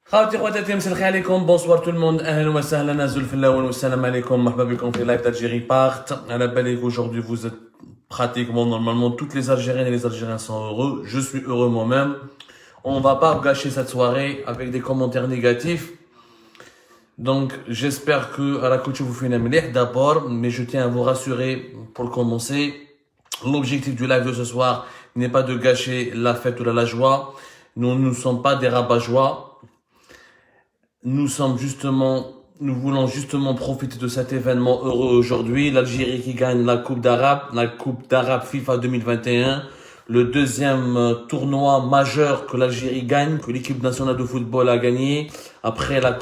خاوتي خواتاتي مساء الخير عليكم بونسوار تو الموند اهلا وسهلا نزول في الاول والسلام عليكم مرحبا بكم في لايف d'Algérie part على بالك aujourd'hui vous êtes pratiquement normalement toutes les Algériennes et les Algériens sont heureux je suis heureux moi-même on va pas gâcher cette soirée avec des commentaires négatifs donc j'espère que à la couture vous faites une d'abord mais je tiens à vous rassurer pour commencer l'objectif du live de ce soir n'est pas de gâcher la fête ou la joie nous ne sommes pas des rabat-joie. Nous voulons justement profiter de cet événement heureux aujourd'hui. L'Algérie qui gagne la Coupe d'Arabe FIFA 2021, le deuxième tournoi majeur que l'Algérie gagne, que l'équipe nationale de football a gagné après la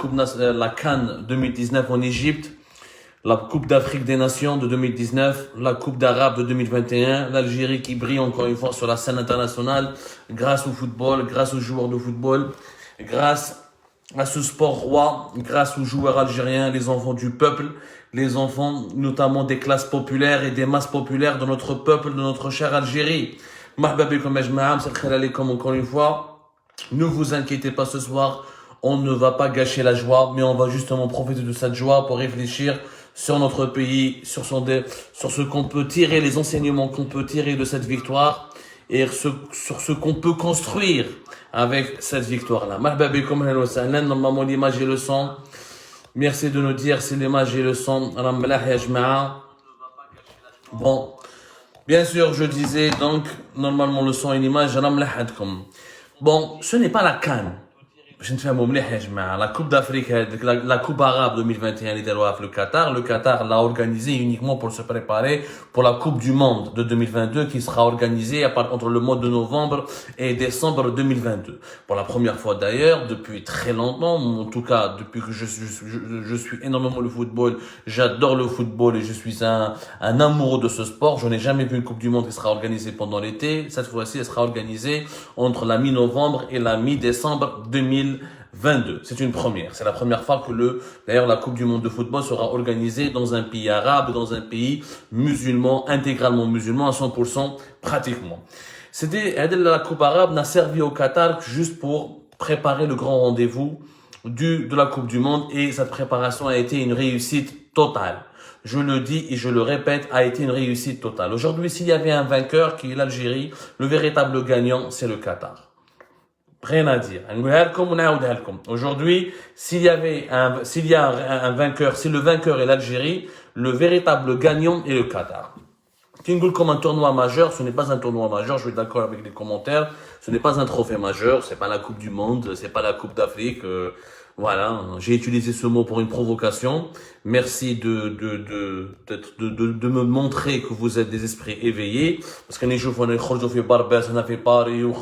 CAN 2019 en Égypte, la Coupe d'Afrique des Nations de 2019, la Coupe d'Arabe de 2021, l'Algérie qui brille encore une fois sur la scène internationale grâce au football, grâce aux joueurs de football, grâce à ce sport roi, grâce aux joueurs algériens, les enfants du peuple, les enfants notamment des classes populaires et des masses populaires de notre peuple, de notre chère Algérie. Marhaba bikoum ya jama'a, m'sal khir alaykoum encore une fois. Ne vous inquiétez pas ce soir, on ne va pas gâcher la joie, mais on va justement profiter de cette joie pour réfléchir sur notre pays, sur ce qu'on peut tirer, les enseignements qu'on peut tirer de cette victoire et sur ce qu'on peut construire avec cette victoire-là. Marhaba bikoum, ahlan wa sahlan. Normalement, l'image et le son. Merci de nous dire si l'image et le son. Ya jama'a. Bon. Bien sûr, je disais donc, normalement, le son et l'image, bon, ce n'est pas la CAN. La Coupe d'Afrique, la Coupe arabe 2021, le Qatar l'a organisé uniquement pour se préparer pour la Coupe du Monde de 2022 qui sera organisée entre le mois de novembre et décembre 2022. Pour la première fois d'ailleurs, depuis très longtemps, en tout cas depuis que je suis énormément le football, j'adore le football et je suis un amoureux de ce sport. Je n'ai jamais vu une Coupe du Monde qui sera organisée pendant l'été. Cette fois-ci, elle sera organisée entre la mi-novembre et la mi-décembre 2022. C'est une première. C'est la première fois que d'ailleurs, la Coupe du Monde de football sera organisée dans un pays arabe, dans un pays musulman, intégralement musulman, à 100%, pratiquement. La Coupe arabe n'a servi au Qatar juste pour préparer le grand rendez-vous de la Coupe du Monde et cette préparation a été une réussite totale. Je le dis et je le répète, a été une réussite totale. Aujourd'hui, s'il y avait un vainqueur qui est l'Algérie, le véritable gagnant, c'est le Qatar. Rien à dire. Aujourd'hui, s'il y a un vainqueur, si le vainqueur est l'Algérie, le véritable gagnant est le Qatar. Kingoul comme un tournoi majeur, ce n'est pas un tournoi majeur, je suis d'accord avec les commentaires, ce n'est pas un trophée majeur, c'est pas la Coupe du Monde, c'est pas la Coupe d'Afrique, voilà, j'ai utilisé ce mot pour une provocation. Merci de me montrer que vous êtes des esprits éveillés. Parce qu'on est on a fait Barbès, on a fait Paris, on a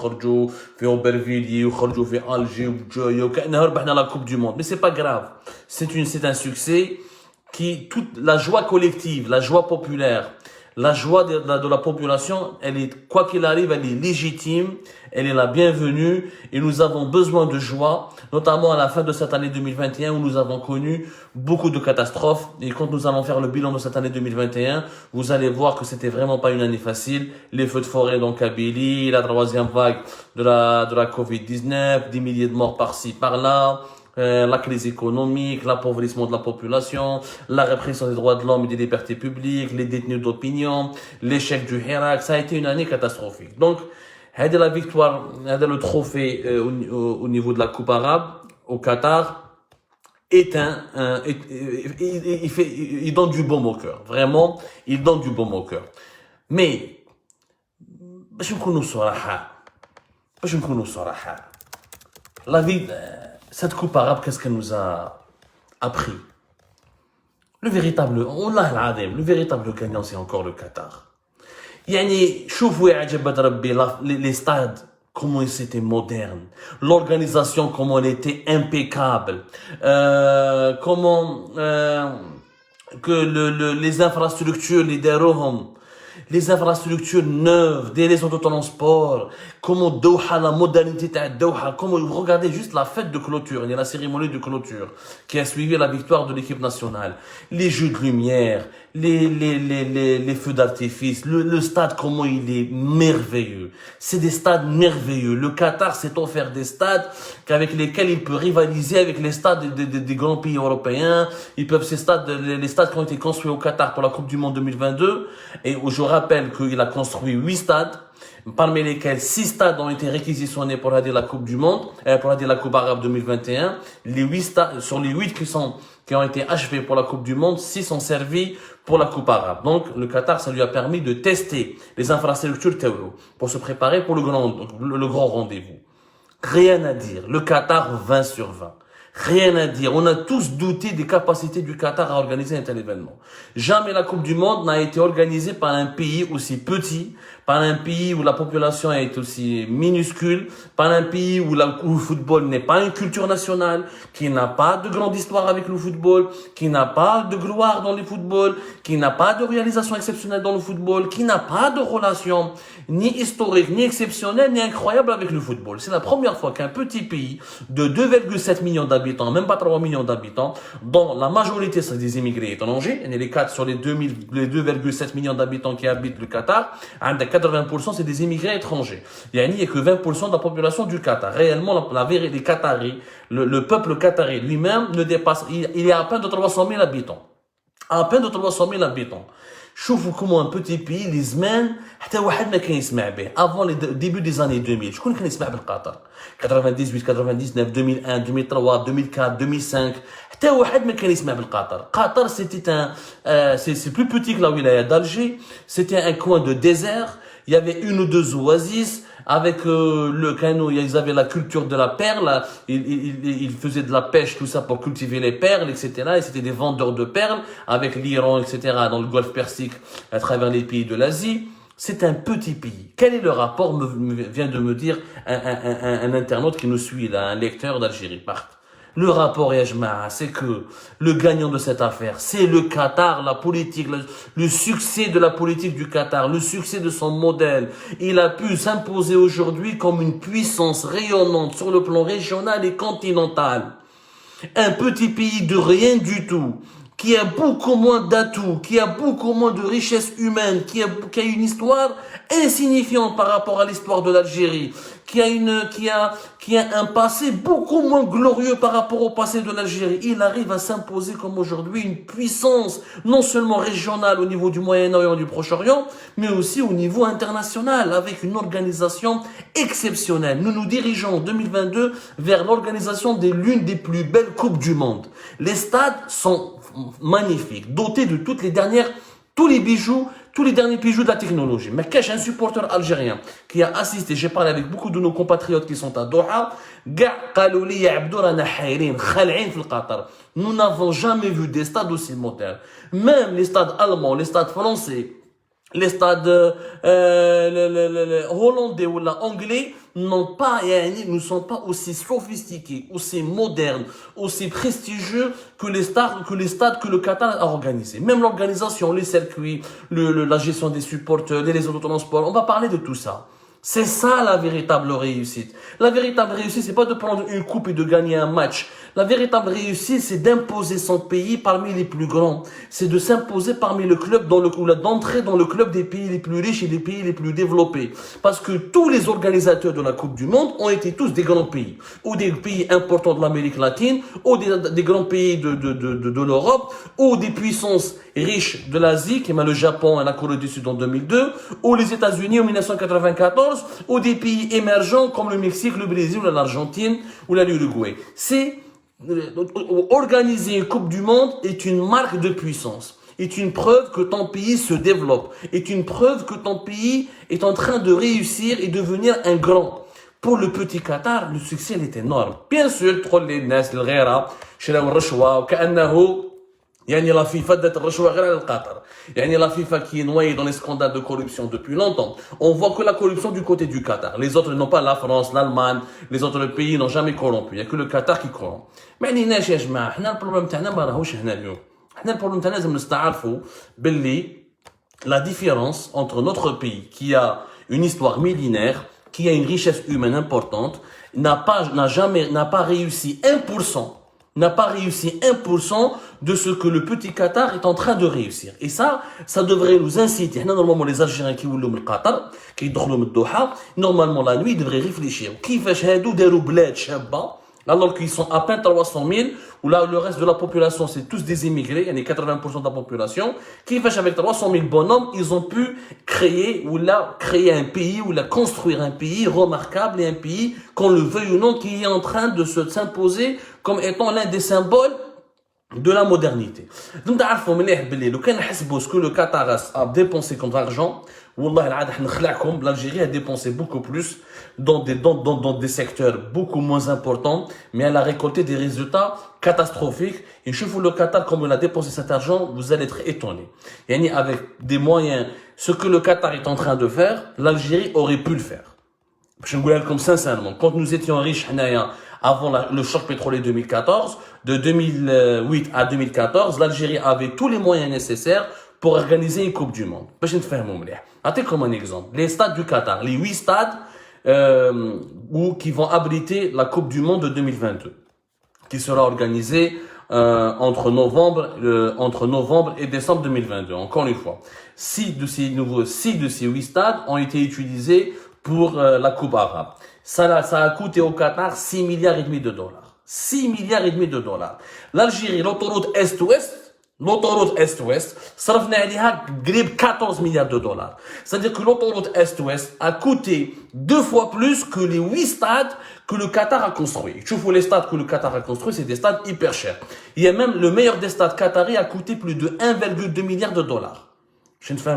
fait Aubervilliers, on a fait Alger, on a la Coupe du Monde. Mais c'est pas grave. C'est un succès toute la joie collective, la joie populaire, la joie de la population, elle est, quoi qu'il arrive, elle est légitime, elle est la bienvenue et nous avons besoin de joie, notamment à la fin de cette année 2021 où nous avons connu beaucoup de catastrophes et quand nous allons faire le bilan de cette année 2021, vous allez voir que c'était vraiment pas une année facile, les feux de forêt dans Kabylie, la troisième vague de la Covid-19, des milliers de morts par-ci, par-là, la crise économique, l'appauvrissement de la population, la répression des droits de l'homme et des libertés publiques, les détenus d'opinion, l'échec du Hirak, ça a été une année catastrophique. Donc, la victoire, le trophée au niveau de la Coupe arabe au Qatar il donne du baume au cœur. Vraiment, il donne du baume au cœur. Mais, la vie, cette Coupe arabe, qu'est-ce qu'elle nous a appris? Le véritable gagnant, c'est encore le Qatar. Yani, شوفوا يا عجبة ربي les stades, comment c'était moderne. L'organisation, comment elle était impeccable. Les infrastructures, les infrastructures neuves, des réseaux de transport, comment Doha, la modernité de Doha, comment regardez juste la fête de clôture, il y a la cérémonie de clôture qui a suivi la victoire de l'équipe nationale, les jeux de lumière, les feux d'artifice, le stade, comment il est merveilleux. C'est des stades merveilleux. Le Qatar s'est offert des stades avec lesquels il peut rivaliser avec les stades des grands pays européens. Ils peuvent, les stades qui ont été construits au Qatar pour la Coupe du Monde 2022. Et je rappelle qu'il a construit 8 stades, parmi lesquels 6 stades ont été réquisitionnés pour aider la Coupe du Monde, pour aider la Coupe arabe 2021. Les 8 stades, sur les 8 qui ont été achevés pour la Coupe du Monde, 6 ont servi pour la Coupe arabe. Donc, le Qatar, ça lui a permis de tester les infrastructures pour se préparer pour le grand rendez-vous. Rien à dire. Le Qatar, 20 sur 20. Rien à dire. On a tous douté des capacités du Qatar à organiser un tel événement. Jamais la Coupe du Monde n'a été organisée par un pays aussi petit, par un pays où la population est aussi minuscule, par un pays où le football n'est pas une culture nationale, qui n'a pas de grande histoire avec le football, qui n'a pas de gloire dans le football, qui n'a pas de réalisation exceptionnelle dans le football, qui n'a pas de relation ni historique, ni exceptionnelle, ni incroyable avec le football. C'est la première fois qu'un petit pays de 2,7 millions d'habitants, même pas 3 millions d'habitants, dont la majorité sont des immigrés étrangers, et les 4 sur les 2,7 millions d'habitants qui habitent le Qatar, 80% c'est des immigrés étrangers. Il n'y a que 20% de la population du Qatar. Réellement, les Qataris, le peuple qatari lui-même ne dépasse, il est à peine de 300 000 habitants. À peine de 300 000 habitants. شوفوا comment un petit pays les زمان حتى واحد ما كان يسمع به avant le début des années 2000 شكون كان يسمع بالقطر 98 99 2001 2003 2004 2005 حتى واحد ما كان يسمع بالقطر قطر c'est plus petit que la wilaya d'Alger, c'était un coin de désert, il y avait une ou deux oasis avec le canot, ils avaient la culture de la perle, ils faisaient de la pêche, tout ça pour cultiver les perles, etc. Et c'était des vendeurs de perles avec l'Iran, etc. dans le Golfe Persique, à travers les pays de l'Asie. C'est un petit pays. Quel est le rapport, vient de me dire un internaute qui nous suit là, un lecteur d'Algérie. Le rapport, c'est que le gagnant de cette affaire, c'est le Qatar, la politique, le succès de la politique du Qatar, le succès de son modèle. Il a pu s'imposer aujourd'hui comme une puissance rayonnante sur le plan régional et continental. Un petit pays de rien du tout, qui a beaucoup moins d'atouts, qui a beaucoup moins de richesses humaines, qui a une histoire insignifiante par rapport à l'histoire de l'Algérie, qui a un passé beaucoup moins glorieux par rapport au passé de l'Algérie. Il arrive à s'imposer comme aujourd'hui une puissance, non seulement régionale au niveau du Moyen-Orient et du Proche-Orient, mais aussi au niveau international, avec une organisation exceptionnelle. Nous nous dirigeons en 2022 vers l'organisation de l'une des plus belles coupes du monde. Les stades sont magnifiques, dotés de tous les derniers bijoux de la technologie. Mais qu'est-ce un supporter algérien qui a assisté, j'ai parlé avec beaucoup de nos compatriotes qui sont à Doha, nous n'avons jamais vu des stades aussi modernes. Même les stades allemands, les stades français, les stades hollandais ou anglais ne sont pas aussi sophistiqués, aussi modernes, aussi prestigieux que les stades que le Qatar a organisés. Même l'organisation, les circuits, la gestion des supporters, les réseaux de transport, on va parler de tout ça. C'est ça la véritable réussite. La véritable réussite, c'est pas de prendre une coupe et de gagner un match. La véritable réussite, c'est d'imposer son pays parmi les plus grands. C'est de s'imposer parmi le club d'entrer dans le club des pays les plus riches et des pays les plus développés. Parce que tous les organisateurs de la Coupe du Monde ont été tous des grands pays. Ou des pays importants de l'Amérique latine, ou des grands pays de l'Europe, ou des puissances riches de l'Asie, qui est le Japon et la Corée du Sud en 2002, ou les États-Unis en 1994, ou des pays émergents comme le Mexique, le Brésil, ou l'Argentine, ou l'Uruguay. Organiser une Coupe du Monde est une marque de puissance, est une preuve que ton pays se développe, est une preuve que ton pays est en train de réussir et devenir un grand. Pour le petit Qatar, le succès est énorme. Bien sûr, trop les nas, le ghaira, شراو الرشوة وكأنه la FIFA d'être الرشوة غير على القطر. La FIFA qui est noyée dans les scandales de corruption depuis longtemps. On voit que la corruption du côté du Qatar. Les autres n'ont pas, la France, l'Allemagne, les autres pays n'ont jamais corrompu. Il n'y a que le Qatar qui corrompt. Mais عندناش يا جماعة، حنا البروبليم تاعنا ما راهوش هنا اليوم. حنا البروبليم تاعنا لازم نستعرفوا باللي la différence entre notre pays qui a une histoire millénaire, qui a une richesse humaine importante, n'a pas réussi 1% n'a pas réussi 1% de ce que le petit Qatar est en train de réussir. Et ça devrait nous inciter. Normalement, les Algériens qui voulaient le Qatar, qui يدخلوا من Doha, normalement, la nuit, ils devraient réfléchir. كيفاش هادو داروا بلاد شابة alors qu'ils sont à peine 300 000, où là, le reste de la population, c'est tous des immigrés, il y a 80% de la population, qui fait avec 300 000 bonhommes, ils ont pu créer un pays, ou là, construire un pays remarquable et un pays, qu'on le veuille ou non, qui est en train de s'imposer comme étant l'un des symboles de la modernité. Donc, تعرفوا مليح بلي لو كان نحسبوا ce que le Qatar a dépensé comme argent, والله العاد نخلعكم, l'Algérie a dépensé beaucoup plus dans des secteurs beaucoup moins importants, mais elle a récolté des résultats catastrophiques. Et je vous le Qatar, comme il a dépensé cet argent, vous allez être étonnés. Et avec des moyens, ce que le Qatar est en train de faire, l'Algérie aurait pu le faire. Je vous le dis comme sincèrement, quand nous étions riches, avant le choc pétrolier 2014, de 2008 à 2014, l'Algérie avait tous les moyens nécessaires pour organiser une Coupe du Monde. Je vais vous comme un exemple. Les stades du Qatar, les 8 stades qui vont abriter la Coupe du Monde de 2022, qui sera organisée entre novembre et décembre 2022. Encore une fois, 6 de ces 8 stades ont été utilisés pour la Coupe arabe. Ça a coûté au Qatar 6 milliards et demi de dollars. 6 milliards et demi de dollars. L'Algérie, l'autoroute Est-Ouest, صرفنا عليها قريب 14 milliards de dollars. C'est-à-dire que l'autoroute Est-Ouest a coûté 2 fois plus que les 8 stades que le Qatar a construits. Tu vois, les stades que le Qatar a construits, c'est des stades hyper chers. Il y a même le meilleur des stades qataris a coûté plus de 1,2 milliard de dollars. Je ne fais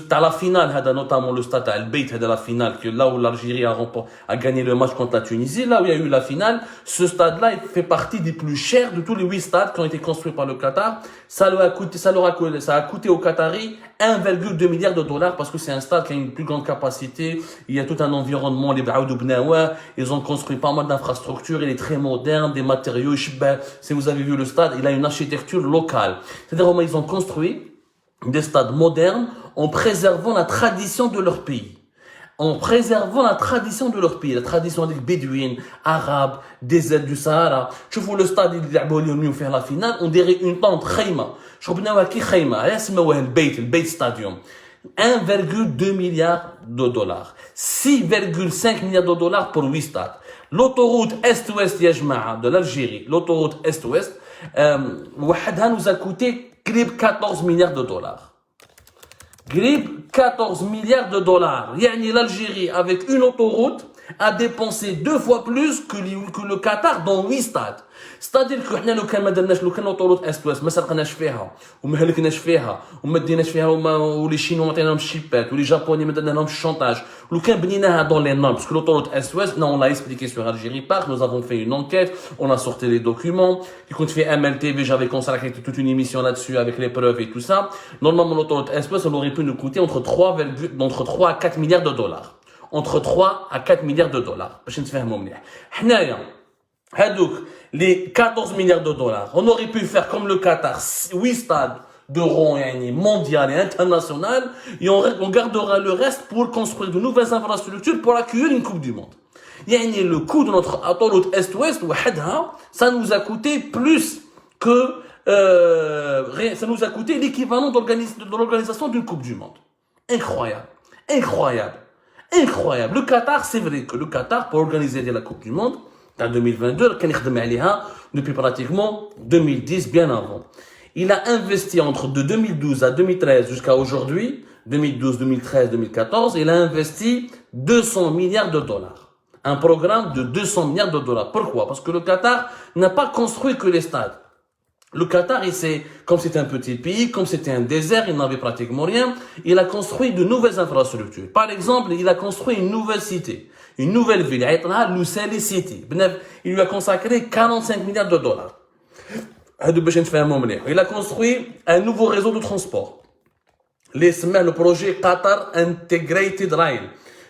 pas la finale, notamment le stade Al-Bayt, la finale, là où l'Algérie a gagné le match contre la Tunisie, là où il y a eu la finale, ce stade-là fait partie des plus chers de tous les 8 stades qui ont été construits par le Qatar. Ça a coûté aux Qataris 1,2 milliard de dollars parce que c'est un stade qui a une plus grande capacité. Il y a tout un environnement, les Baoud Bnawa, ils ont construit pas mal d'infrastructures, il est très moderne, des matériaux. Si vous avez vu le stade, il a une architecture locale. C'est-à-dire, ils ont construit des stades modernes en préservant la tradition de leur pays. La tradition des bédouines, arabes, des aides du Sahara. Je vois le stade, il a faire la finale, on dirait une tente khayma. Je vois qui khayma, le Bayt Stadium. 1,2 milliard de dollars. 6,5 milliards de dollars pour 8 stades. L'autoroute Est-Ouest de l'Algérie, l'autoroute Est-Ouest, nous a coûté 14 milliards de dollars. 14 milliards de dollars. L'Algérie, avec une autoroute, a dépensé 2 fois plus que le Qatar dans 8 stades. C'est-à-dire que nous, لو كان l'autoroute Est-Ouest ما سرقناش فيها وما هلكناش فيها وما ديناش فيها ولي شينوا ما عطيناهمش الشيبات ولي جابوني ما درناهمش الشونطاج لو كان بنيناها dans les normes parce que l'autoroute Est-Ouest, non, on l'a expliqué sur Algérie Park, nous avons fait une enquête, on a sorti les documents, qui compte fait MLTV, j'avais consacré toute une émission là-dessus avec les preuves et tout ça. Normalement, l'autoroute Est-Ouest, on aurait pu nous coûter entre 3 à 4 milliards de dollars. Entre 3 à 4 milliards de dollars. باش نتفاهموا مليح. حنايا هادوك les 14 milliards de dollars, on aurait pu faire comme le Qatar, 8 stades de rang mondial et international, et on gardera le reste pour construire de nouvelles infrastructures pour accueillir une Coupe du Monde. Le coût de notre autoroute Est-Ouest, ça nous a coûté plus que, ça nous a coûté l'équivalent de l'organisation d'une Coupe du Monde. Incroyable. Le Qatar, c'est vrai que le Qatar, pour organiser la Coupe du Monde, en 2022, depuis pratiquement 2010, bien avant. Il a investi entre de 2012 à 2013 jusqu'à aujourd'hui, 2012, 2013, 2014, il a investi 200 milliards de dollars. Un programme de 200 milliards de dollars. Pourquoi? Parce que le Qatar n'a pas construit que les stades. Le Qatar, comme c'était un petit pays, comme c'était un désert, il n'avait pratiquement rien, il a construit de nouvelles infrastructures. Par exemple, il a construit une nouvelle cité, une nouvelle ville, Lusail City. Il lui a consacré 45 milliards de dollars. Il a construit un nouveau réseau de transport. Le projet Qatar Integrated Rail.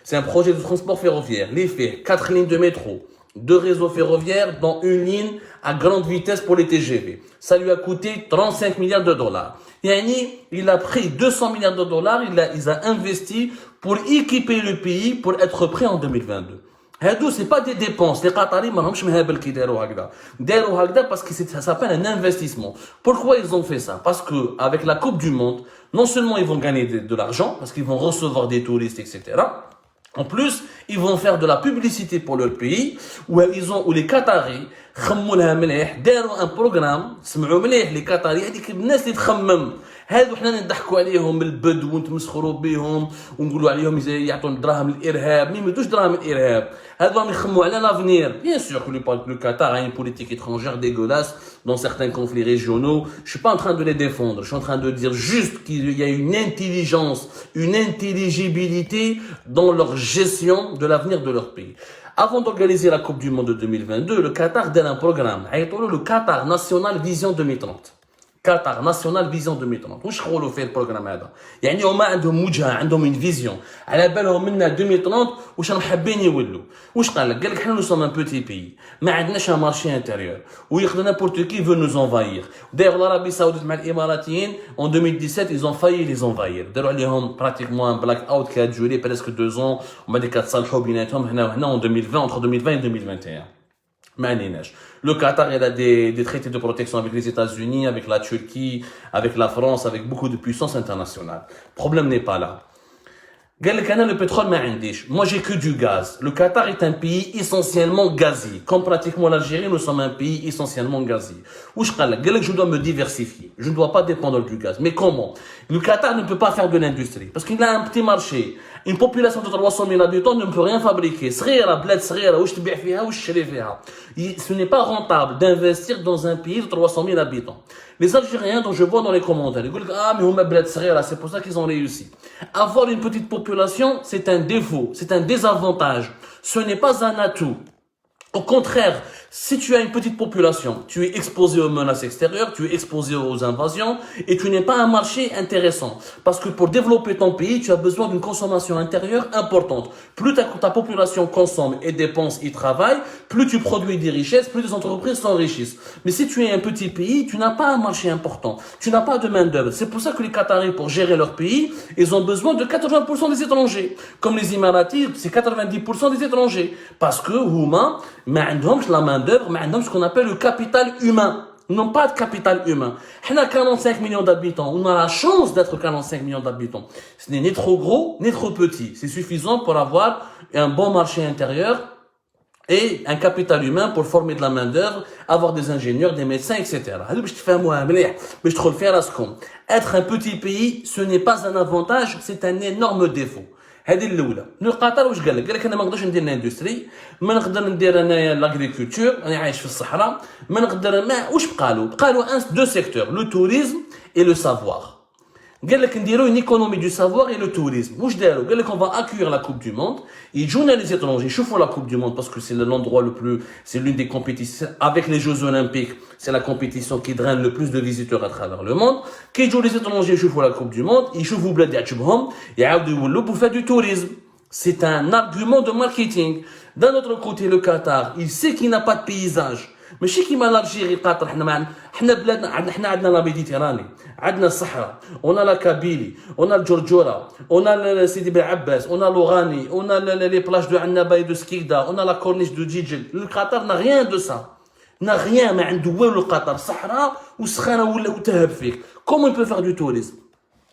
C'est un projet de transport ferroviaire. Il fait 4 lignes de métro, 2 réseaux ferroviaires, dont une ligne à grande vitesse pour les TGV. Ça lui a coûté 35 milliards de dollars. Il a pris 200 milliards de dollars, il a investi pour équiper le pays pour être prêt en 2022. هادو c'est pas des dépenses. Les Qataris ماهمش مهابل كي داروا هكذا parce que ça s'appelle un investissement. Pourquoi ils ont fait ça? Parce que avec la Coupe du Monde, non seulement ils vont gagner de l'argent parce qu'ils vont recevoir des touristes, etc. En plus, ils vont faire de la publicité pour leur pays où les Qataris خموا لها مليح داروا ان بروغرام سمعوا مليح لي قطري هذيك الناس اللي تخمم هادو حنا نضحكوا عليهم البدو ونتمسخروا بهم ونقولوا عليهم يعطون دراهم الارهاب ما يمدوش دراهم الارهاب هادو راهم يخموا على لافنير bien sûr que le Qatar a une politique étrangère dégueulasse dans certains conflits régionaux je suis pas en train de les défendre je suis en train de dire juste qu'il y a une intelligence une intelligibilité dans leur gestion de l'avenir de leur pays. Avant d'organiser la Coupe du Monde de 2022, le Qatar donne un programme. Le Qatar National Vision 2030. Qatar National Vision 2030. واش يقولوا فيه البروغرام هذا؟ يعني هما عندهم وجهه عندهم une vision. على بالهم منا 2030 واش راهم حابين يولوا. واش قال لك؟ قال لك حنا nous sommes un petit pays. ما عندناش un marché intérieur. ويقدر n'importe qui veut nous envahir. D'ailleurs l'Arabie Saoudite مع الإماراتيين en 2017 ils ont failli les envahir. داروا عليهم pratiquement un blackout qui a duré presque 2 ans. ومن بعد كتصالحوا بيناتهم هنا وهنا en 2020 entre 2020 et 2021. Le Qatar il a des traités de protection avec les États-Unis, avec la Turquie, avec la France, avec beaucoup de puissance internationale. Le problème n'est pas là. Le pétrole, moi j'ai que du gaz. Le Qatar est un pays essentiellement gazier. Comme pratiquement l'Algérie, nous sommes un pays essentiellement gazier. Je dois me diversifier. Je ne dois pas dépendre du gaz. Mais comment? Le Qatar ne peut pas faire de l'industrie. Parce qu'il a un petit marché. Une population de 300 000 habitants ne peut rien fabriquer. Ce n'est pas rentable d'investir dans un pays de 300 000 habitants. Les Algériens dont je vois dans les commentaires, ils disent ah mais c'est pour ça qu'ils ont réussi. Avoir une petite population, c'est un défaut, c'est un désavantage. Ce n'est pas un atout. Au contraire, si tu as une petite population, tu es exposé aux menaces extérieures, tu es exposé aux invasions et tu n'es pas un marché intéressant. Parce que pour développer ton pays, tu as besoin d'une consommation intérieure importante. Plus ta population consomme et dépense et travaille, plus tu produis des richesses, plus les entreprises s'enrichissent. Mais si tu es un petit pays, tu n'as pas un marché important. Tu n'as pas de main-d'œuvre. C'est pour ça que les Qataris, pour gérer leur pays, ils ont besoin de 80% des étrangers. Comme les Émiratis, c'est 90% des étrangers. Parce que, mais la main-d'œuvre, mais ce qu'on appelle le capital humain. Ils n'ont pas de capital humain. On a 45 millions d'habitants. On a la chance d'être 45 millions d'habitants. Ce n'est ni trop gros, ni trop petit. C'est suffisant pour avoir un bon marché intérieur et un capital humain pour former de la main-d'œuvre, avoir des ingénieurs, des médecins, etc. Être un petit pays, ce n'est pas un avantage, c'est un énorme défaut. هذه الاولى القطر واش قال لك انا ما نقدرش ندير الاندستري ما نقدر ندير انايا لاغريكولتور انا عايش في الصحراء ما نقدر ما واش بقالوا دو سيكتور لو توريزم اي لو سافوار قال لك نديروا une économie du savoir et le tourisme واش داروا قال لك on va accueillir la coupe du monde يجونا les étrangers يشوفوا la coupe du monde parce que c'est l'endroit le plus c'est l'une des compétitions avec les Jeux Olympiques c'est la compétition qui draine le plus de visiteurs à travers le monde كي يجوا les étrangers يشوفوا la coupe du monde يشوفوا بلاد يعجبهم يعاودوا يولوا pour faire du tourisme c'est un argument de marketing d'un autre côté le Qatar il sait qu'il n'a pas de paysage ماشي كيما الجيري قطر حنا بلادنا حنا عندنا لا ميديتيراني عندنا الصحراء اون لا كابيلي اون الجرجوره اون سيدي بن عباس اون لوغاني اون لي بلاج دو عنابه دو سكيدا اون لا كورنيش دو جيجل القطر نا ريان دو سا نا ريان ما عنده والو القطر صحراء وسخانه ولا وتهب فيك كومون بو فير دو توريزم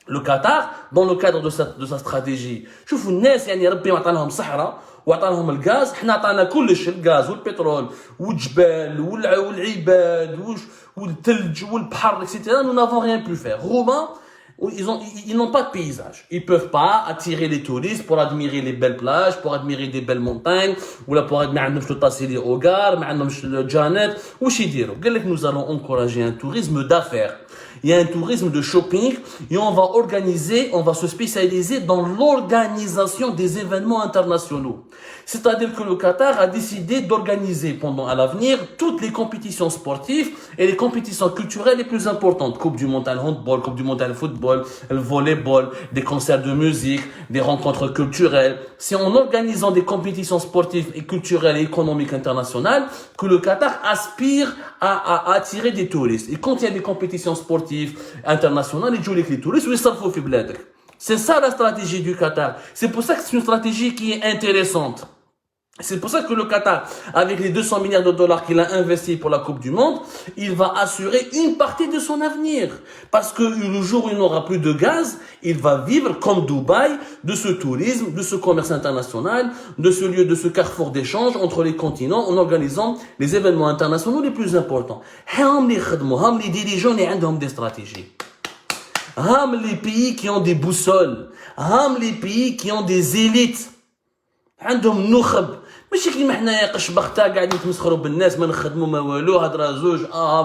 لو Qatar dans le cadre de sa stratégie شوفوا الناس يعني ربي عطا لهم صحراء وعطا لهم الغاز حنا عطانا كلش الغاز والبترول والجبال والعباد والثلج والبحر etc. nous n'avons rien pu faire Romains ils n'ont pas de paysage. Ils peuvent pas attirer les touristes pour admirer les belles plages, pour admirer des belles montagnes, ou là pour admirer les hogares, le Janet. Nous allons encourager un tourisme d'affaires. Il y a un tourisme de shopping et on va se spécialiser dans l'organisation des événements internationaux. C'est-à-dire que le Qatar a décidé d'organiser à l'avenir toutes les compétitions sportives et les compétitions culturelles les plus importantes. Coupe du monde al handball, Coupe du monde al football, le volleyball, des concerts de musique, des rencontres culturelles. C'est en organisant des compétitions sportives et culturelles et économiques internationales que le Qatar aspire à attirer des touristes. Et quand il y a des compétitions sportives internationales, ils jouent avec les touristes ou ils s'en fi bladek. C'est ça la stratégie du Qatar. C'est pour ça que c'est une stratégie qui est intéressante. C'est pour ça que le Qatar, avec les 200 milliards de dollars qu'il a investis pour la Coupe du Monde, il va assurer une partie de son avenir. Parce que le jour où il n'aura plus de gaz, il va vivre comme Dubaï, de ce tourisme, de ce commerce international, de ce lieu, de ce carrefour d'échange entre les continents, en organisant les événements internationaux les plus importants. Les dirigeants ont des stratégies. Les pays qui ont des boussoles. Les pays qui ont des élites. عندهم نخب ماشي كيما حنايا قشبختا قاعدين يتمسخروا بالناس ما نخدموا ما والو هضره زوج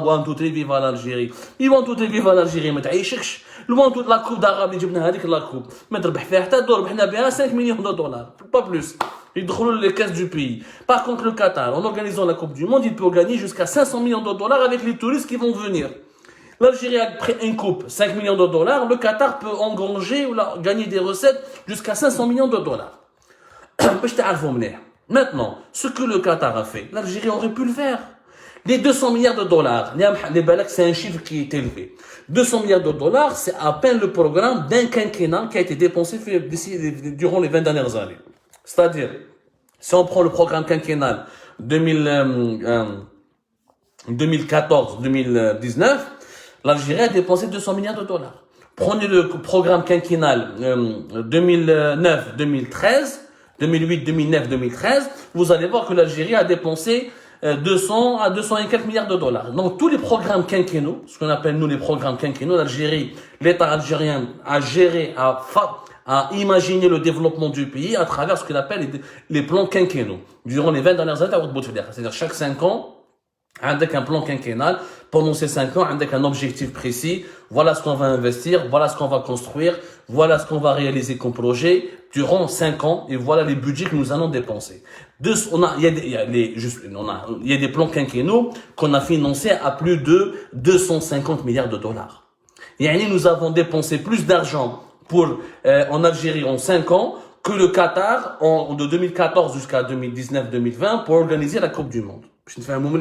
وان تو تري فيفا لالجيري وان تو تري فيفا لالجيري ما تعيشكش الوان تو لا كوب داغاب اللي جبنا هذيك لا كوب ما تربح فيها حتى دور ربحنا بها 5 مليون دولار با بلوس يدخلوا لي كاس دو بي. Par contre le Qatar en organisant la Coupe du Monde il peut gagner jusqu'à 500 millions de dollars avec les touristes qui vont venir. L'Algérie a pris une coupe 5 millions de dollars, le Qatar peut engranger ou gagner des recettes jusqu'à 500 millions de dollars. Maintenant, ce que le Qatar a fait, l'Algérie aurait pu le faire. Les 200 milliards de dollars, les balaks, c'est un chiffre qui est élevé. 200 milliards de dollars, c'est à peine le programme d'un quinquennat qui a été dépensé durant les 20 dernières années. C'est-à-dire, si on prend le programme quinquennal 2014-2019, l'Algérie a dépensé 200 milliards de dollars. Prenez le programme quinquennal 2009-2013, 2008, 2009, 2013, vous allez voir que l'Algérie a dépensé 200 à 200 et quelques milliards de dollars. Donc tous les programmes quinquennaux, ce qu'on appelle nous les programmes quinquennaux, l'Algérie, l'État algérien a géré, a imaginé le développement du pays à travers ce qu'on appelle les plans quinquennaux. Durant les 20 dernières années, c'est-à-dire chaque 5 ans, avec un plan quinquennal, pendant ces 5 ans, avec un objectif précis, voilà ce qu'on va investir, voilà ce qu'on va construire, voilà ce qu'on va réaliser comme projet durant 5 ans, et voilà les budgets que nous allons dépenser. Il y a des plans quinquennaux qu'on a financés à plus de 250 milliards de dollars. Et nous avons dépensé plus d'argent en Algérie en 5 ans que le Qatar de 2014 jusqu'à 2019-2020 pour organiser la Coupe du Monde. Je ne fais un moment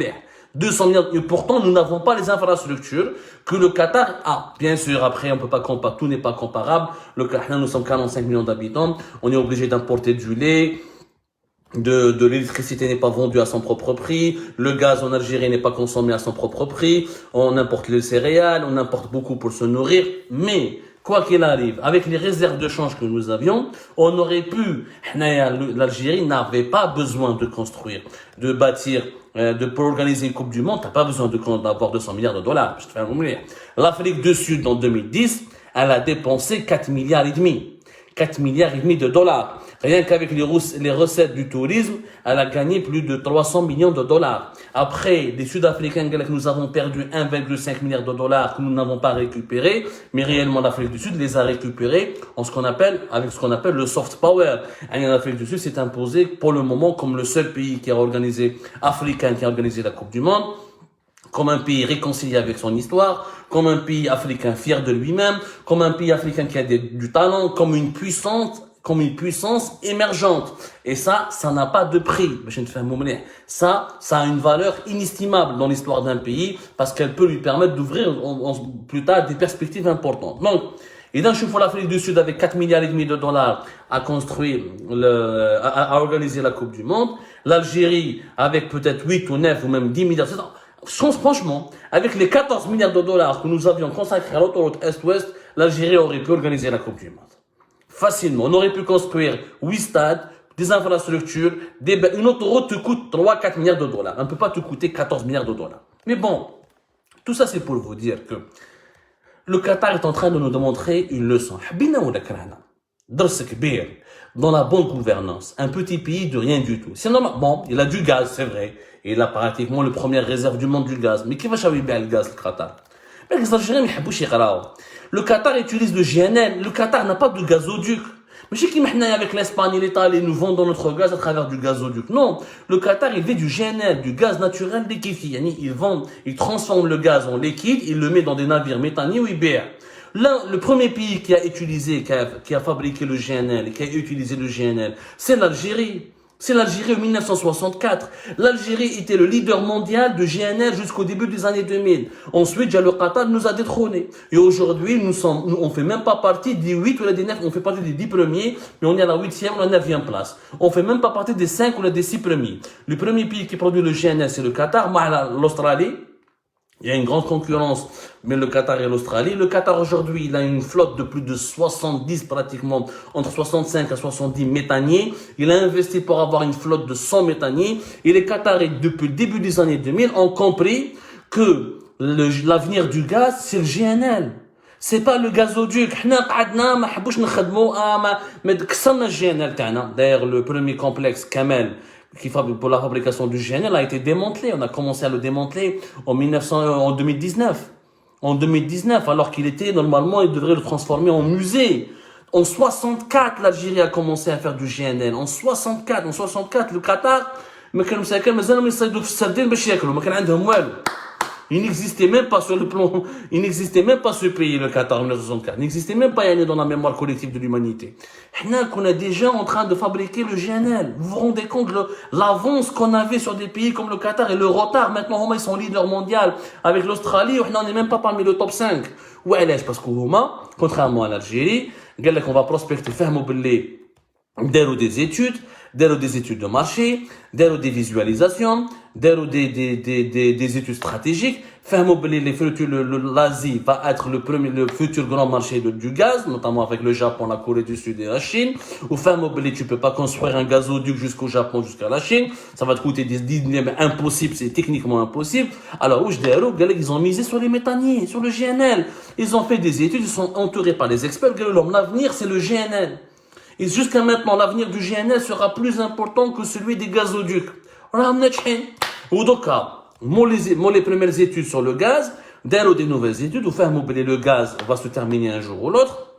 200 milliards, et pourtant nous n'avons pas les infrastructures que le Qatar a. Bien sûr, après on peut pas comparer, tout n'est pas comparable. Le Qatar, nous sommes 45 millions d'habitants, on est obligé d'importer du lait, de l'électricité n'est pas vendue à son propre prix, le gaz en Algérie n'est pas consommé à son propre prix, on importe les céréales, on importe beaucoup pour se nourrir, mais quoi qu'il arrive, avec les réserves de change que nous avions, on aurait pu, l'Algérie n'avait pas besoin de construire, de bâtir, pour organiser une Coupe du Monde, t'as pas besoin d'avoir 200 milliards de dollars. Je te fais un moment. L'Afrique du Sud, en 2010, elle a dépensé 4 milliards et demi. 4 milliards et demi de dollars. Rien qu'avec les recettes du tourisme, elle a gagné plus de 300 millions de dollars. Après, les Sud-Africains, nous avons perdu 1,5 milliard de dollars que nous n'avons pas récupérés, mais réellement l'Afrique du Sud les a récupérés avec ce qu'on appelle le soft power. L'Afrique du Sud s'est imposé pour le moment comme le seul pays africain qui a organisé la Coupe du Monde, comme un pays réconcilié avec son histoire, comme un pays africain fier de lui-même, comme un pays africain qui a du talent, comme une puissance émergente. Et ça n'a pas de prix. Ça a une valeur inestimable dans l'histoire d'un pays parce qu'elle peut lui permettre d'ouvrir plus tard des perspectives importantes. Donc, et d'un chef pour l'Afrique du Sud avec 4 milliards et demi de dollars à construire à organiser la Coupe du Monde. L'Algérie avec peut-être 8 ou 9 ou même 10 milliards. Franchement, avec les 14 milliards de dollars que nous avions consacrés à l'autoroute Est-Ouest, l'Algérie aurait pu organiser la Coupe du Monde. Facilement. On aurait pu construire 8 stades, des infrastructures, une autoroute te coûte 3-4 milliards de dollars. Elle ne peut pas te coûter 14 milliards de dollars. Mais bon, tout ça c'est pour vous dire que le Qatar est en train de nous démontrer une leçon. Dans la bonne gouvernance, un petit pays de rien du tout. C'est normal. Bon, il a du gaz, c'est vrai. Il a pratiquement la première réserve du monde du gaz. Mais qui va changer le gaz, le Qatar? Le Qatar utilise le GNL. Le Qatar n'a pas de gazoduc. Mais c'est qui avec l'Espagne et l'Italie nous vendons notre gaz à travers du gazoduc. Non, le Qatar il fait du GNL, du gaz naturel liquéfié. Il transforme le gaz en liquide, il le met dans des navires méthaniers ou IBR. Le premier pays qui a fabriqué le GNL et qui a utilisé le GNL, c'est l'Algérie. C'est l'Algérie en 1964. L'Algérie était le leader mondial de GNL jusqu'au début des années 2000. Ensuite, le Qatar nous a détrônés. Et aujourd'hui, on fait même pas partie des 8 ou des 9, on fait partie des 10 premiers, mais on est à la 8e ou la 9e place. On fait même pas partie des 5 ou des 6 premiers. Le premier pays qui produit le GNL, c'est le Qatar, l'Australie. Il y a une grande concurrence, mais le Qatar et l'Australie. Le Qatar aujourd'hui, il a une flotte de plus de 70 pratiquement, entre 65 à 70 méthaniers. Il a investi pour avoir une flotte de 100 méthaniers. Et les Qataris, depuis le début des années 2000, ont compris que l'avenir du gaz, c'est le GNL. C'est pas le gazoduc. D'ailleurs, le premier complexe Kamel, qui fabrique pour la fabrication du GNL, a été démantelé. On a commencé à le démanteler en 2019. En 2019, alors qu'il était, normalement, il devrait le transformer en musée. En 64, l'Algérie a commencé à faire du GNL. En 64, le Qatar, il n'existait même pas sur le plan, il n'existait même pas ce pays, le Qatar, en 1964. Il n'existait même pas dans la mémoire collective de l'humanité. On est déjà en train de fabriquer le GNL. Vous vous rendez compte de l'avance qu'on avait sur des pays comme le Qatar et le retard. Maintenant, ils sont leaders mondial avec l'Australie. On n'est même pas parmi le top 5. Ouais, parce que contrairement à l'Algérie, on va prospecter, faire mobiler des études de marché, des visualisations, des études stratégiques. L'Asie va être le futur grand marché du gaz, notamment avec le Japon, la Corée du Sud et la Chine. Ou tu peux pas construire un gazoduc jusqu'au Japon, jusqu'à la Chine. Ça va te coûter des dizaines, impossible, c'est techniquement impossible. Alors, ils ont misé sur les méthaniers, sur le GNL. Ils ont fait des études, ils sont entourés par les experts. L'avenir, c'est le GNL. Et jusqu'à maintenant, l'avenir du GNL sera plus important que celui des gazoducs. Ou donc, les premières études sur le gaz, des nouvelles études, le gaz va se terminer un jour ou l'autre.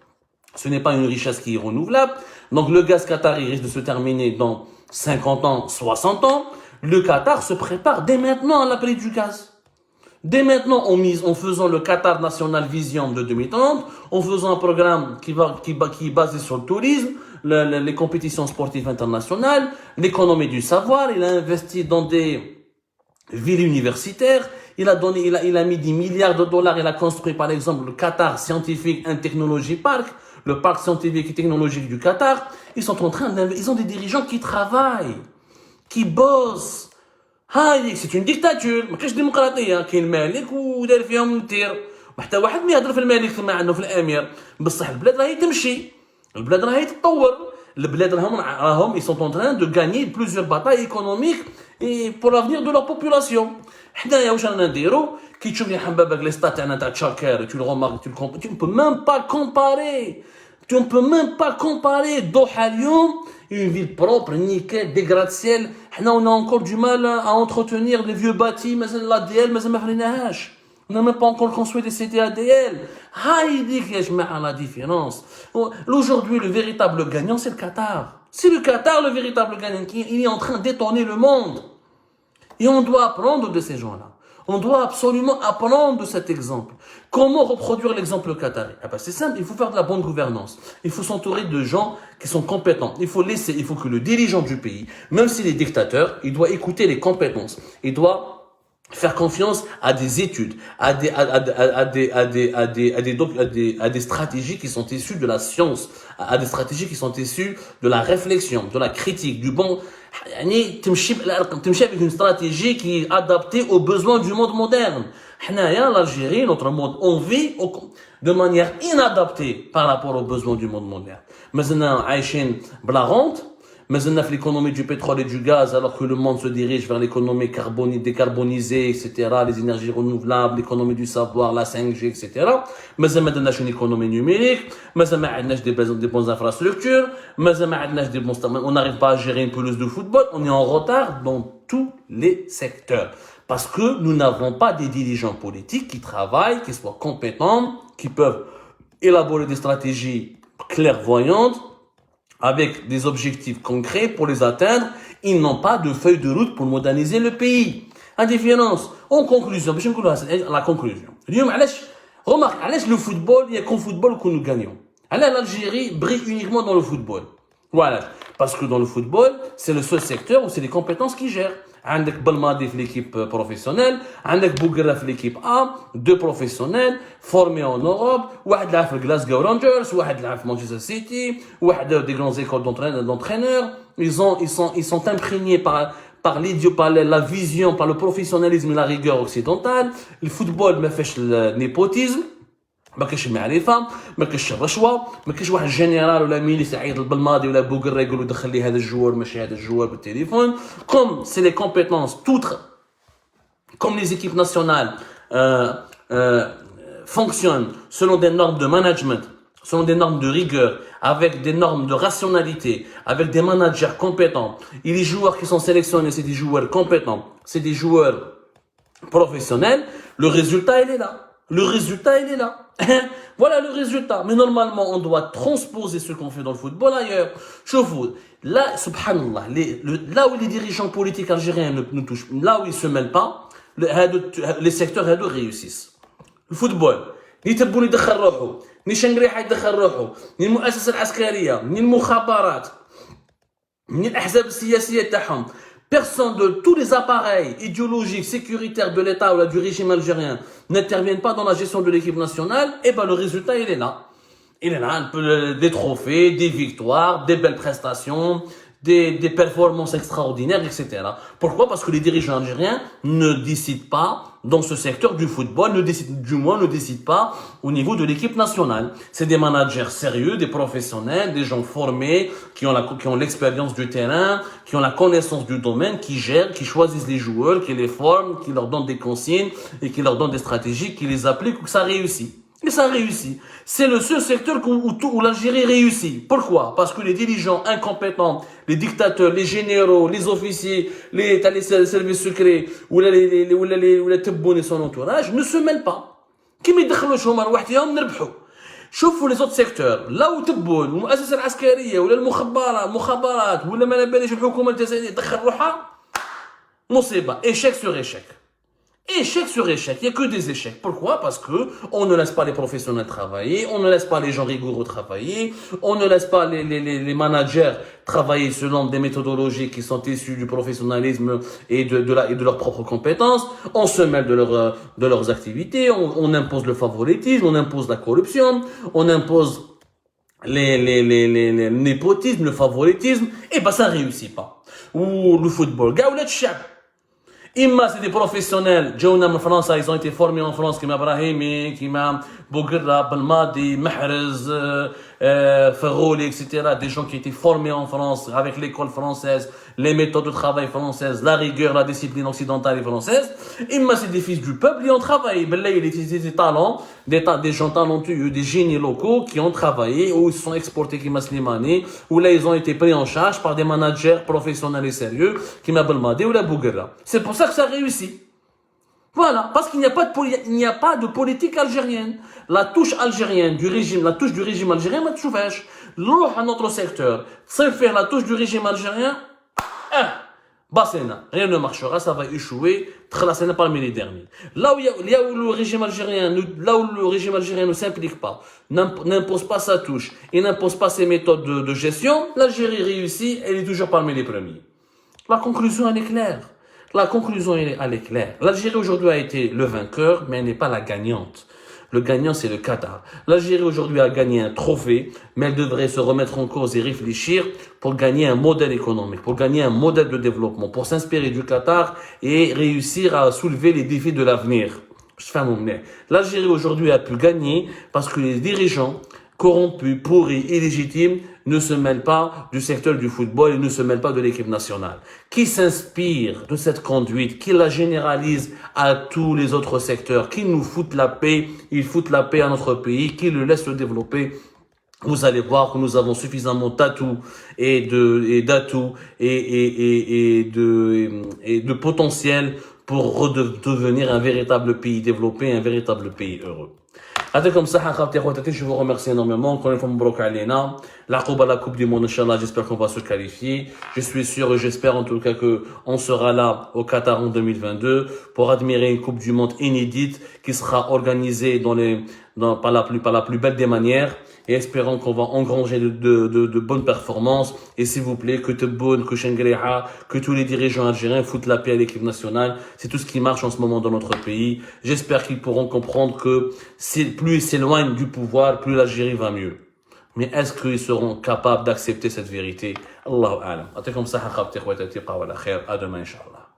Ce n'est pas une richesse qui est renouvelable. Donc, le gaz qatari risque de se terminer dans 50 ans, 60 ans. Le Qatar se prépare dès maintenant à l'appel du gaz. Dès maintenant, en faisant le Qatar National Vision de 2030, en faisant un programme qui est basé sur le tourisme, les compétitions sportives internationales, l'économie du savoir. Il a investi dans des villes universitaires. Il a mis 10 milliards de dollars. Il a construit, par exemple, le Qatar Scientific and Technology Park, le parc scientifique et technologique du Qatar. Ils ont des dirigeants qui travaillent, qui bossent. C'est une dictature. ما كاينش ديمقراطيه. كاين الملك ودار فيهم مدير. وحتى واحد ما يهضر في الملك ما عنده في الامير. بصح البلاد راهي تمشي. البلاد راهي تتطور. البلاد راهم ils sont en train de gagner plusieurs batailles économiques et pour l'avenir de leur population. حنايا واش رانا نديرو كي تشوف لي حبابك لي ستات تاعنا تاع تشاكر tu le remarques tu ne peux même pas comparer. Tu ne peux même pas comparer Doha Lyon, une ville propre, nickel, des gratte-ciel. On a encore du mal à entretenir les vieux bâtis, mais l'ADL, mais on n'a même pas encore construit des CTADL. La différence. Aujourd'hui, le véritable gagnant, c'est le Qatar. C'est le Qatar le véritable gagnant. Il est en train d'étonner le monde. Et on doit apprendre de ces gens-là. On doit absolument apprendre de cet exemple. Comment reproduire l'exemple qatari? C'est simple, il faut faire de la bonne gouvernance. Il faut s'entourer de gens qui sont compétents. Il faut que le dirigeant du pays, même s'il est dictateur, il doit écouter les compétences. Il doit faire confiance à des études, à des stratégies qui sont issues de la science, à des stratégies qui sont issues de la réflexion, de la critique, du bon. avec une stratégie qui est adaptée aux besoins du monde moderne. L'Algérie, notre monde, on vit de manière inadaptée par rapport aux besoins du monde moderne. Mais on a la rente, mais on a l'économie du pétrole et du gaz, alors que le monde se dirige vers l'économie décarbonisée, etc., les énergies renouvelables, l'économie du savoir, la 5G, etc. Mais on a une économie numérique, mais on a des bonnes infrastructures, mais on n'arrive pas à gérer une pelouse de football. On est en retard dans tous les secteurs. Parce que nous n'avons pas des dirigeants politiques qui travaillent, qui soient compétents, qui peuvent élaborer des stratégies clairvoyantes, avec des objectifs concrets pour les atteindre. Ils n'ont pas de feuille de route pour moderniser le pays. En différence, en conclusion, la conclusion. Remarque, le football, il n'y a qu'au football que nous gagnons. L'Algérie brille uniquement dans le football. Voilà. Parce que dans le football, c'est le seul secteur où c'est les compétences qui gèrent. عندك Belmadi في l'équipe professionnelle, عندك Bouguera في l'équipe A, deux professionnels formés en Europe, واحد لعب في Glasgow Rangers, واحد لعب في Manchester City, واحد des grandes écoles d'entraîneurs. Ils sont imprégnés par la vision, par le professionnalisme et la rigueur occidentale. Le football ما فيش النيبوتيزم. ما كاينش المعرفه، ما كاينش الرشوه، ما كاينش واحد جنرال ولا ميليس يعيط للبلماضي ولا بوغرا يقول له دخل لي هذا الجوار ماشي هذا الجوار بالتليفون. Comme c'est les compétences toutes, comme les équipes nationales fonctionnent selon des normes de management, selon des normes de rigueur, avec des normes de rationalité, avec des managers compétents, et les joueurs qui sont sélectionnés, c'est des joueurs compétents, c'est des joueurs professionnels, le résultat il est là. Le résultat, il est là. Voilà le résultat. Mais normalement, on doit transposer ce qu'on fait dans le football ailleurs. Chauffe-vous. Là, subhanallah, là où les dirigeants politiques algériens ne touchent, là où ils se mêlent pas, les secteurs réussissent. Le football. ni تبون يدخل روحه ni شنقريحه يدخل روحه ni المؤسسه العسكريه ni المخابرات ni الاحزاب السياسيه تاعهم. Personne de tous les appareils idéologiques, sécuritaires de l'État ou du régime algérien n'interviennent pas dans la gestion de l'équipe nationale, et ben le résultat il est là. Il est là, un peu des trophées, des victoires, des belles prestations, des performances extraordinaires, etc. Pourquoi? Parce que les dirigeants algériens ne décident pas dans ce secteur du football, ne décident pas au niveau de l'équipe nationale. C'est des managers sérieux, des professionnels, des gens formés, qui ont l'expérience du terrain, qui ont la connaissance du domaine, qui gèrent, qui choisissent les joueurs, qui les forment, qui leur donnent des consignes et qui leur donnent des stratégies, qui les appliquent pour que ça réussit. Et ça réussit. C'est le seul secteur où l'Algérie réussit. Pourquoi? Parce que les dirigeants incompétents, les dictateurs, les généraux, les officiers, les services secrets, ou les tebboun et son entourage, ne se mêlent pas. Qui يدخلوش هما لوحدهم نربحوا. شوفوا les autres secteurs. Là où تبون المؤسسة العسكرية ولا المخابرات ولا ما باليش الحكومة الجزائرية تدخل روحها مصيبة. Échec sur échec. Échec sur échec, il n'y a que des échecs. Pourquoi? Parce que on ne laisse pas les professionnels travailler, on ne laisse pas les gens rigoureux travailler, on ne laisse pas les managers travailler selon des méthodologies qui sont issues du professionnalisme et de leurs propres compétences. On se mêle de leurs activités, on impose le favoritisme, on impose la corruption, on impose le népotisme, le favoritisme, et ben ça réussit pas. Ou le football, gaoulet chab. Imma c'est des professionnels, جاونا من فرنسا, ils ont été formés en France, كيما إبراهيمي, كيما بوغرا, بلمادي, محرز, Ferroli, etc. Des gens qui étaient formés en France avec l'école française, les méthodes de travail françaises, la rigueur, la discipline occidentale et française. Imma c'est des fils du peuple, ils ont travaillé. Ben là, il y a des talents, des gens talentueux, des génies locaux qui ont travaillé, ou ils se sont exportés qui Slimani, ou là ils ont été pris en charge par des managers professionnels et sérieux, qui Belmadi ou la Bouguera. C'est pour ça que ça réussit. Voilà, parce qu'il n'y a pas de politique algérienne. La touche algérienne du régime, la touche du régime algérien, ma tchoufèche. L'eau à notre secteur, c'est faire la touche du régime algérien, rien ne marchera, ça va échouer, tracena parmi les derniers. Là où le régime algérien ne s'implique pas, n'impose pas sa touche, et n'impose pas ses méthodes de gestion, l'Algérie réussit, elle est toujours parmi les premiers. La conclusion, elle est claire. La conclusion, elle est claire. L'Algérie aujourd'hui a été le vainqueur, mais elle n'est pas la gagnante. Le gagnant, c'est le Qatar. L'Algérie aujourd'hui a gagné un trophée, mais elle devrait se remettre en cause et réfléchir pour gagner un modèle économique, pour gagner un modèle de développement, pour s'inspirer du Qatar et réussir à soulever les défis de l'avenir. L'Algérie aujourd'hui a pu gagner parce que les dirigeants corrompus, pourris, illégitimes, ne se mêlent pas du secteur du football et ne se mêlent pas de l'équipe nationale. Qui s'inspire de cette conduite, qui la généralise à tous les autres secteurs, qui nous foutent la paix, ils foutent la paix à notre pays, qui le laissent se développer. Vous allez voir que nous avons suffisamment d'atouts et de potentiel pour redevenir un véritable pays développé, un véritable pays heureux. Comme ça, je vous remercie énormément. Encore une fois, Mabrouk Alena. La Coupe du Monde, Inch'Allah, j'espère qu'on va se qualifier. Je suis sûr et j'espère en tout cas que on sera là au Qatar en 2022 pour admirer une Coupe du Monde inédite qui sera organisée par la plus belle des manières. Et espérons qu'on va engranger de bonnes performances. Et s'il vous plaît, que Tebboune, que Shengreha, que tous les dirigeants algériens foutent la paix à l'équipe nationale. C'est tout ce qui marche en ce moment dans notre pays. J'espère qu'ils pourront comprendre que plus ils s'éloignent du pouvoir, plus l'Algérie va mieux. Mais est-ce qu'ils seront capables d'accepter cette vérité? Allahu a'lam. Comme ça, à demain, Inch'Allah.